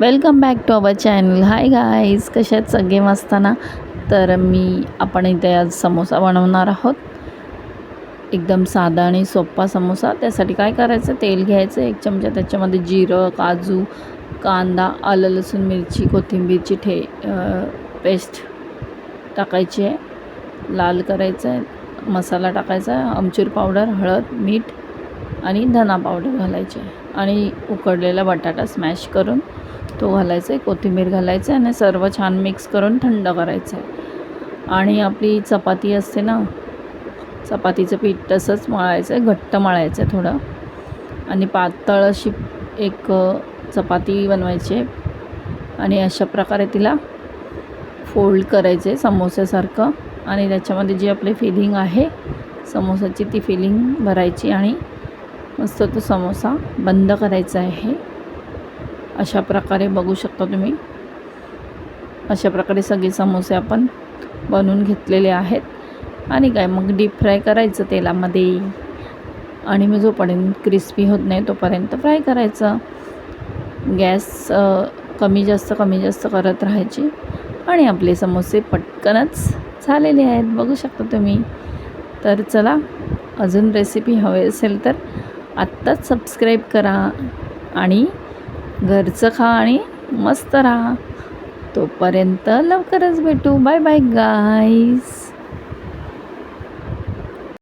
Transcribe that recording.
Welcome back to our channel. Hi guys, कशात सगळे मस्त ना. तर आपण इथे आज समोसा बनवणार आहोत. एकदम साधा आणि सोपा समोसा. त्यासाठी काय करायचं, तेल घ्यायचं 1 चमचा, त्याच्यामध्ये जिरं, काजू, कांदा, आलं लसूण मिरची, कोथिंबीरची पेस्ट टाकायची आहे. लाल करायचं आहे. मसाला टाकायचा आहे, आमचूर पावडर, हळद, मीठ आणि धना पावडर घालायचे आणि उकडलेला बटाटा स्मॅश करून तो घालायचा आहे, कोथिंबीर घालायचं आहे आणि सर्व छान मिक्स करून थंड करायचं आहे. आणि आपली चपाती असते ना, चपातीचं पीठ तसंच मळायचं आहे, घट्ट मळायचं आहे थोडं. आणि पातळ अशी एक चपाती बनवायची आहे आणि अशा प्रकारे तिला फोल्ड करायचे समोस्यासारखं. आणि त्याच्यामध्ये जी आपली फिलिंग आहे समोसाची, ती फिलिंग भरायची आणि मस्त तो समोसा बंद करायचा आहे. अशा प्रकारे बघू शकता तुम्ही. अशा प्रकारे सगळे समोसे आपण बनवून घेतलेले आहेत. आणि काय मग डीप फ्राय करायचं तेलामध्ये आणि मग जोपर्यंत क्रिस्पी होत नाही तोपर्यंत फ्राय करायचं. गॅस कमी जास्त करत राहायची आणि आपले समोसे पटकनच झालेले आहेत, बघू शकता तुम्ही. तर चला, अजून रेसिपी हवी असेल तर आत्ताच सबस्क्राईब करा आणि घरचं खा आणि मस्त राहा. तोपर्यंत लवकरच भेटू. Bye bye guys.